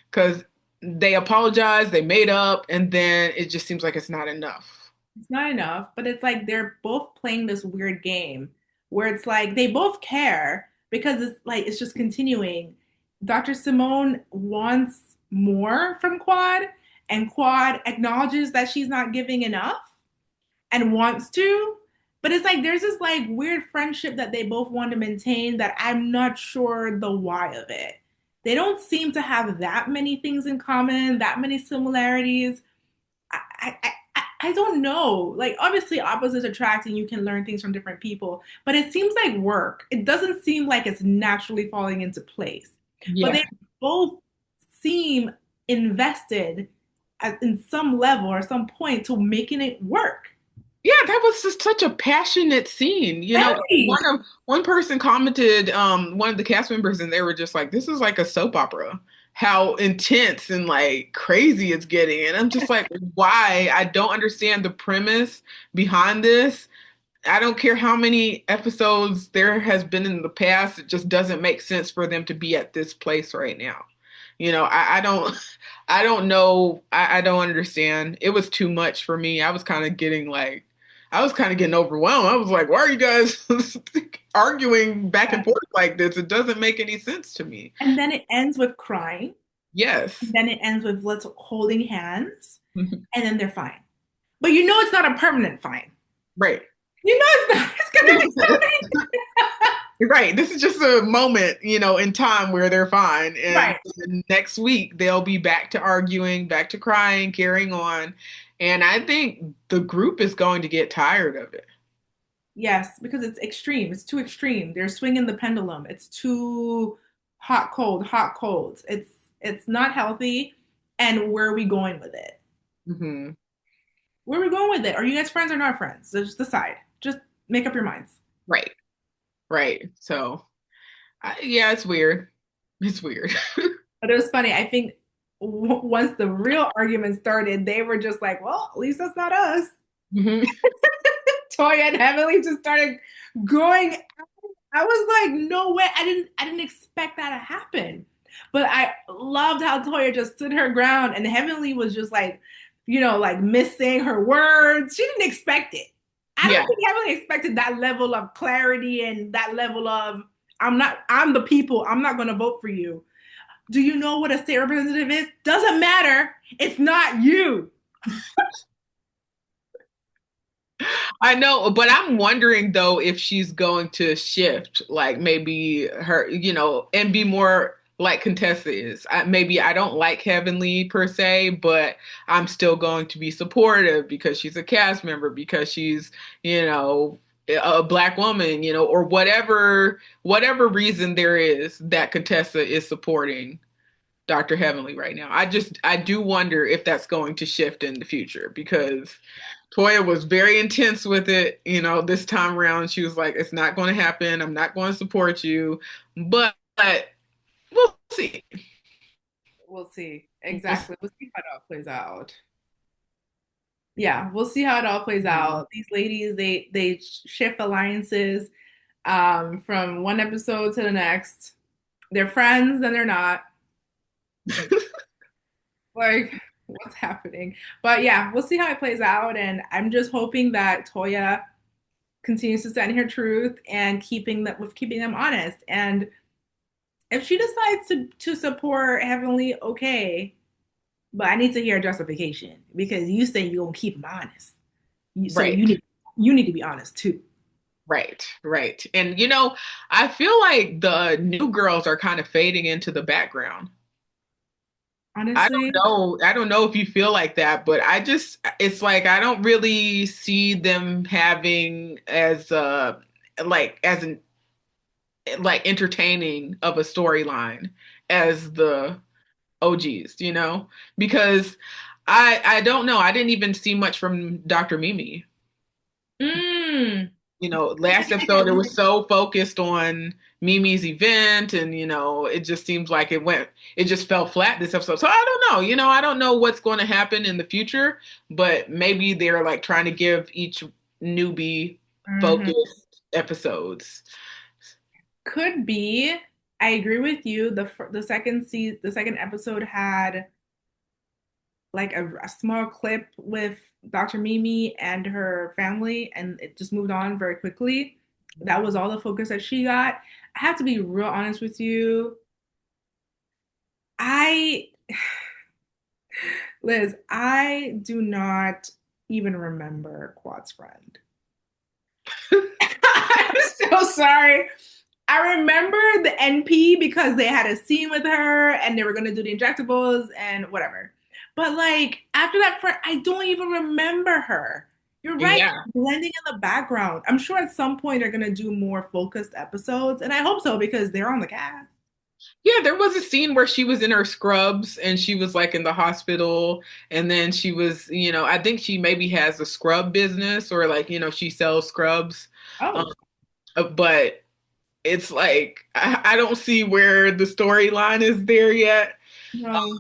A: Because they apologized, they made up, and then it just seems like it's not enough.
B: It's not enough, but it's like they're both playing this weird game where it's like they both care because it's like it's just continuing. Dr. Simone wants more from Quad, and Quad acknowledges that she's not giving enough and wants to. But it's like there's this like weird friendship that they both want to maintain that I'm not sure the why of it. They don't seem to have that many things in common, that many similarities. I don't know. Like, obviously, opposites attract and you can learn things from different people, but it seems like work. It doesn't seem like it's naturally falling into place. But
A: Yeah.
B: they both seem invested in some level or some point to making it work.
A: Yeah, that was just such a passionate scene.
B: Very.
A: One person commented, one of the cast members, and they were just like, "This is like a soap opera. How intense and like crazy it's getting." And I'm just like, "Why? I don't understand the premise behind this. I don't care how many episodes there has been in the past. It just doesn't make sense for them to be at this place right now. I don't, I don't know. I don't understand. It was too much for me. I was kind of getting overwhelmed. I was like, why are you guys arguing back and forth like this? It doesn't make any sense to me.
B: And then it ends with crying. And
A: Yes.
B: then it ends with let's holding hands. And then they're fine. But you know it's not a permanent fine.
A: Right.
B: You know it's not. It's gonna be something.
A: Right. This is just a moment, in time where they're fine. And
B: Right.
A: next week, they'll be back to arguing, back to crying, carrying on. And I think the group is going to get tired of it.
B: Yes, because it's extreme. It's too extreme. They're swinging the pendulum. It's too hot, cold, hot, cold. It's not healthy. And where are we going with it?
A: Hmm.
B: Where are we going with it? Are you guys friends or not friends? So just decide. Just make up your minds.
A: Right. Right. So, yeah, it's weird. It's weird.
B: But it was funny. I think once the real argument started, they were just like, "Well, at least that's not us."
A: Hmm.
B: Toya and Heavenly just started going. I was like, "No way!" I didn't expect that to happen. But I loved how Toya just stood her ground, and Heavenly was just like, like missing her words. She didn't expect it. I don't
A: Yeah.
B: think Heavenly expected that level of clarity and that level of I'm the people. I'm not going to vote for you. Do you know what a state representative is? Doesn't matter. It's not you.
A: I know, but I'm wondering though if she's going to shift, like maybe her, and be more like Contessa is. Maybe I don't like Heavenly per se, but I'm still going to be supportive because she's a cast member, because she's, you know, a black woman, or whatever reason there is that Contessa is supporting Dr. Heavenly right now. I do wonder if that's going to shift in the future because Toya was very intense with it, this time around. She was like, it's not going to happen. I'm not going to support you. But we'll see.
B: We'll see.
A: We'll
B: Exactly. We'll see how it all plays out. Yeah, we'll see how it all plays
A: see.
B: out. These ladies, they shift alliances from one episode to the next. They're friends, then they're not. Like, what's happening? But yeah, we'll see how it plays out. And I'm just hoping that Toya continues to stand her truth and keeping them honest. And if she decides to support Heavenly, okay, but I need to hear a justification because you say you're gonna keep them honest. So
A: Right.
B: you need to be honest too.
A: Right. Right. And I feel like the new girls are kind of fading into the background. I don't
B: Honestly,
A: know. I don't know if you feel like that, but it's like I don't really see them having as an like entertaining of a storyline as the OGs, because I don't know. I didn't even see much from Dr. Mimi.
B: mm,
A: Last episode it was so focused on Mimi's event, and it just seems like it just fell flat this episode. So I don't know. I don't know what's going to happen in the future, but maybe they're like trying to give each newbie
B: mhm.
A: focused episodes.
B: Could be. I agree with you. The second episode had like a small clip with Dr. Mimi and her family, and it just moved on very quickly. That was all the focus that she got. I have to be real honest with you. I, Liz, I do not even remember Quad's friend. I'm so sorry. I remember the NP because they had a scene with her and they were going to do the injectables and whatever. But like after that, I don't even remember her. You're right,
A: Yeah.
B: blending in the background. I'm sure at some point they're going to do more focused episodes, and I hope so because they're on the cast.
A: Yeah, there was a scene where she was in her scrubs and she was like in the hospital. And then she was, I think she maybe has a scrub business or like, she sells scrubs. Um,
B: Oh,
A: but it's like, I don't see where the storyline is there yet.
B: no.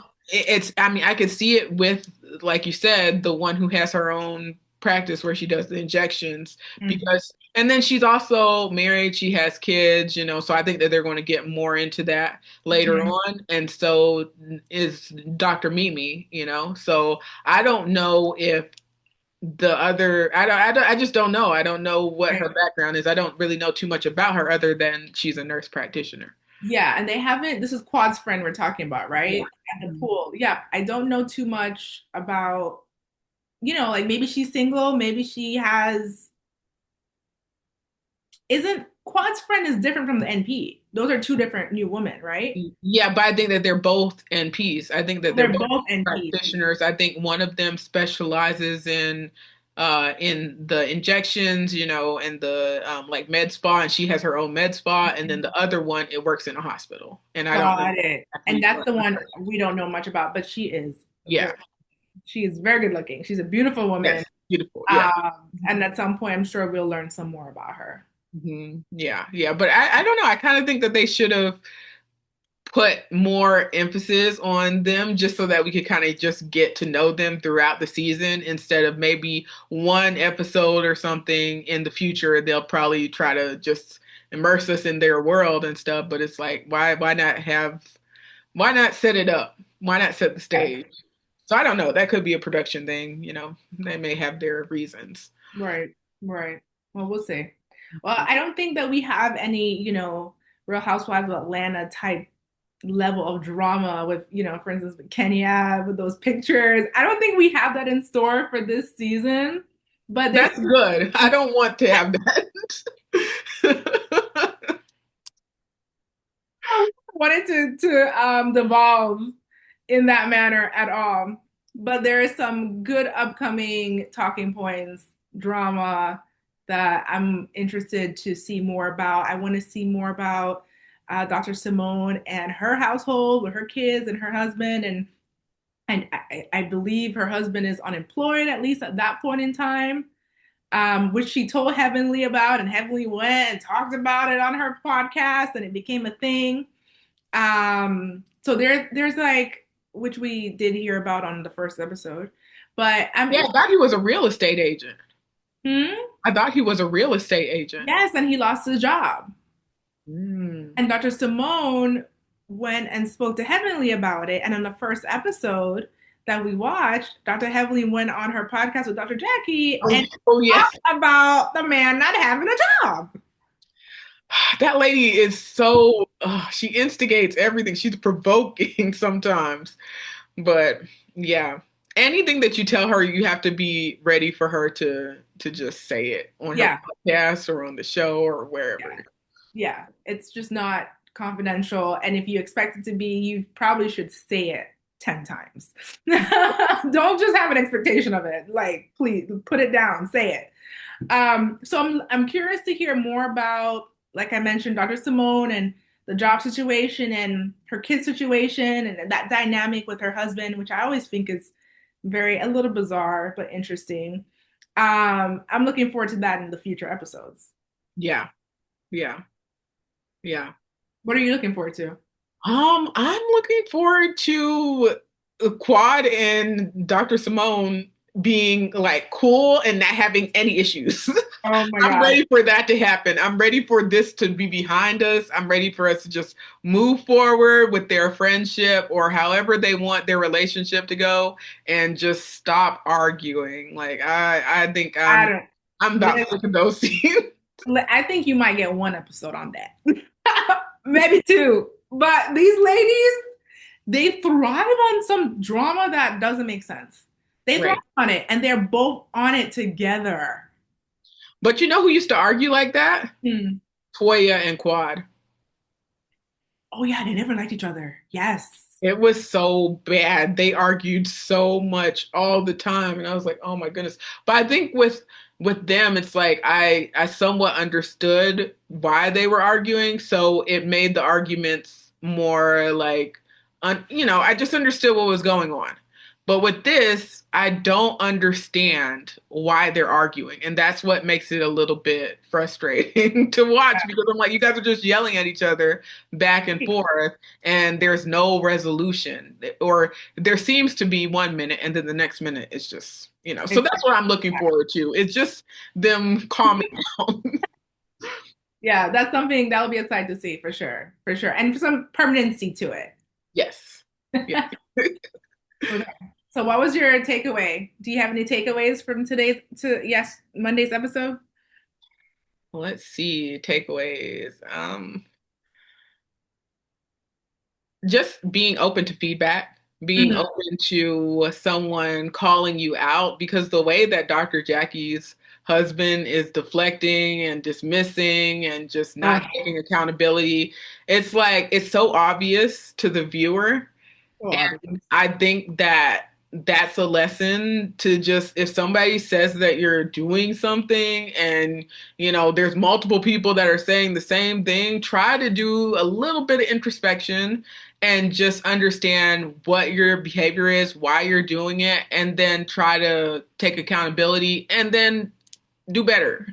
A: I mean, I could see it with, like you said, the one who has her own practice where she does the injections
B: Mhm.
A: because, and then she's also married, she has kids, so I think that they're going to get more into that later
B: Mhm.
A: on. And so is Dr. Mimi, so I don't know if the other, I just don't know. I don't know what her
B: Right.
A: background is. I don't really know too much about her other than she's a nurse practitioner.
B: Yeah, and they haven't. This is Quad's friend we're talking about,
A: Yeah.
B: right? At the pool. Yeah, I don't know too much about, like maybe she's single, maybe she has. Isn't Quad's friend is different from the NP? Those are two different new women, right?
A: Yeah, but I think that they're both NPs. I think that they're
B: They're
A: both
B: both NPs.
A: practitioners. I think one of them specializes in the injections, and the like med spa, and she has her own med spa, and then the other one it works in a hospital. And I don't know
B: Got it. And
A: exactly
B: that's
A: what
B: the one
A: her.
B: we don't know much about, but
A: Yeah,
B: she is very good looking. She's a beautiful woman.
A: yes, beautiful. Yeah.
B: And at some point, I'm sure we'll learn some more about her.
A: Yeah, yeah. But I don't know. I kind of think that they should have put more emphasis on them just so that we could kind of just get to know them throughout the season instead of maybe one episode or something in the future they'll probably try to just immerse us in their world and stuff, but it's like why not set it up, why not set the
B: Yes.
A: stage? So I don't know, that could be a production thing, they may have their reasons.
B: Right, right. Well, we'll see. Well, I don't think that we have any, Real Housewives of Atlanta type level of drama with, for instance, with Kenya with those pictures. I don't think we have that in store for this season, but there's
A: That's good. I don't want to have that.
B: wanted to devolve in that manner at all. But there is some good upcoming talking points, drama that I'm interested to see more about. I want to see more about Dr. Simone and her household with her kids and her husband, and I believe her husband is unemployed at least at that point in time, which she told Heavenly about, and Heavenly went and talked about it on her podcast, and it became a thing. So there's like, which we did hear about on the first episode, but
A: Yeah, I thought he was a real estate agent.
B: hmm?
A: I thought he was a real estate agent.
B: Yes, and he lost his job.
A: Mm.
B: And Dr. Simone went and spoke to Heavenly about it. And in the first episode that we watched, Dr. Heavenly went on her podcast with Dr. Jackie
A: Oh,
B: and
A: oh yeah.
B: talked about the man not having a job.
A: That lady is so, she instigates everything. She's provoking sometimes. But yeah, anything that you tell her, you have to be ready for her to just say it on her
B: Yeah,
A: podcast or on the show or
B: yeah,
A: wherever.
B: yeah. It's just not confidential. And if you expect it to be, you probably should say it 10 times. Don't just have an expectation of it. Like, please put it down, say it. So I'm curious to hear more about, like I mentioned, Dr. Simone and the job situation and her kid situation and that dynamic with her husband, which I always think is very a little bizarre but interesting. I'm looking forward to that in the future episodes.
A: Yeah, yeah, yeah.
B: What are you looking forward to?
A: I'm looking forward to Quad and Dr. Simone being like cool and not having any issues.
B: Oh my
A: I'm
B: God.
A: ready for that to happen. I'm ready for this to be behind us. I'm ready for us to just move forward with their friendship or however they want their relationship to go and just stop arguing. Like I think
B: I don't.
A: I'm about
B: Liz,
A: sick of those scenes.
B: I think you might get one episode on that. Maybe two. But these ladies, they thrive on some drama that doesn't make sense. They thrive
A: Right.
B: on it, and they're both on it together.
A: But you know who used to argue like that?
B: Hmm.
A: Toya and Quad.
B: Oh yeah, they never liked each other. Yes.
A: It was so bad. They argued so much all the time, and I was like, "Oh my goodness." But I think with them, it's like I somewhat understood why they were arguing, so it made the arguments more like I just understood what was going on. But with this, I don't understand why they're arguing, and that's what makes it a little bit frustrating to watch because I'm like, you guys are just yelling at each other back and forth and there's no resolution or there seems to be 1 minute and then the next minute it's just so
B: Exactly.
A: that's what I'm looking forward to. It's just them calming down.
B: Yeah, that's something that'll be exciting to see for sure. For sure. And some permanency to it.
A: Yes. Yeah.
B: Okay. So what was your takeaway? Do you have any takeaways from Monday's episode?
A: Let's see takeaways. Just being open to feedback, being
B: Mhm.
A: open to someone calling you out because the way that Dr. Jackie's husband is deflecting and dismissing and just
B: Oh,
A: not taking accountability, it's like it's so obvious to the viewer.
B: so
A: And
B: obvious.
A: I think that that's a lesson to just if somebody says that you're doing something and there's multiple people that are saying the same thing, try to do a little bit of introspection and just understand what your behavior is, why you're doing it, and then try to take accountability and then do better.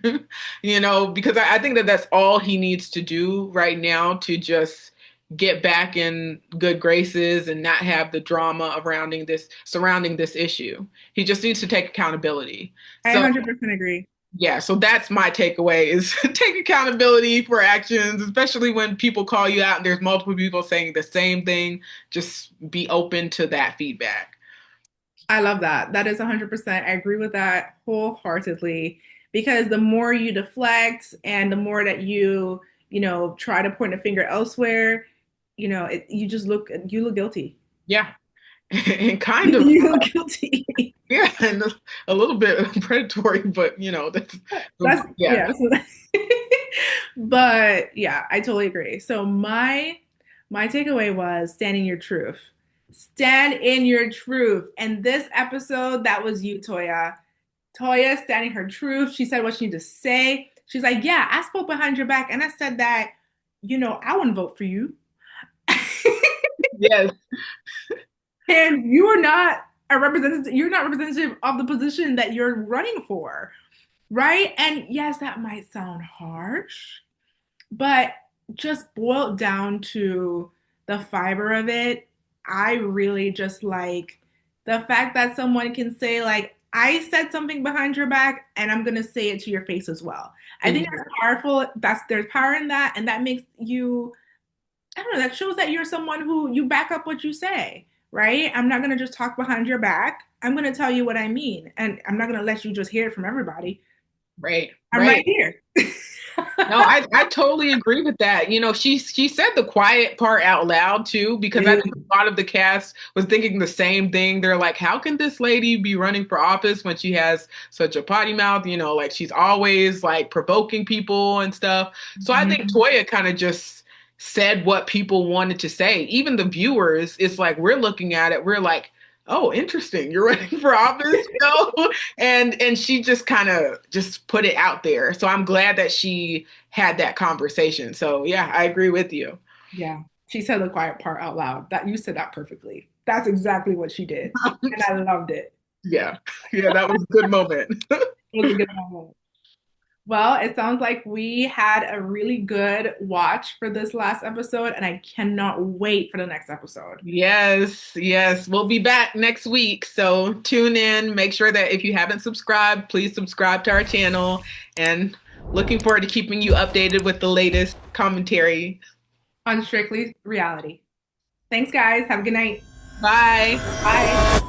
A: Because I think that that's all he needs to do right now to just get back in good graces and not have the drama surrounding this issue. He just needs to take accountability.
B: I
A: So
B: 100% agree.
A: yeah, so that's my takeaway is take accountability for actions, especially when people call you out and there's multiple people saying the same thing. Just be open to that feedback.
B: I love that. That is 100%. I agree with that wholeheartedly because the more you deflect and the more that you try to point a finger elsewhere, you look guilty.
A: Yeah. And kind of
B: You look guilty.
A: yeah, and a little bit predatory, but that's yeah.
B: Yeah. But yeah, I totally agree. So my takeaway was stand in your truth. Stand in your truth. And this episode, that was you, Toya. Toya standing her truth. She said what she needed to say. She's like, yeah, I spoke behind your back and I said that, I wouldn't vote for you.
A: Yes,
B: And you are not a representative, you're not representative of the position that you're running for. Right? And yes, that might sound harsh, but just boiled down to the fiber of it, I really just like the fact that someone can say, like, I said something behind your back and I'm gonna say it to your face as well. I think that's
A: exactly.
B: powerful. There's power in that, and that makes you, I don't know, that shows that you're someone who you back up what you say, right? I'm not gonna just talk behind your back. I'm gonna tell you what I mean. And I'm not gonna let you just hear it from everybody.
A: Right,
B: I'm right
A: right.
B: here.
A: No, I totally agree with that. She said the quiet part out loud too, because I think a lot of the cast was thinking the same thing. They're like, how can this lady be running for office when she has such a potty mouth? Like she's always like provoking people and stuff. So I think
B: Mhm.
A: Toya kind of just said what people wanted to say. Even the viewers, it's like we're looking at it, we're like, oh, interesting. You're running for office, and she just kind of just put it out there. So I'm glad that she had that conversation. So yeah, I agree with you.
B: Yeah, she said the quiet part out loud. That you said that perfectly. That's exactly what she did, and I loved it.
A: Yeah. Yeah, that was a good moment.
B: It was a good moment. Well, it sounds like we had a really good watch for this last episode, and I cannot wait for the next episode.
A: Yes, yes. We'll be back next week. So tune in. Make sure that if you haven't subscribed, please subscribe to our channel. And looking forward to keeping you updated with the latest commentary.
B: On Strictly Reality. Thanks, guys. Have a good night.
A: Bye.
B: Bye.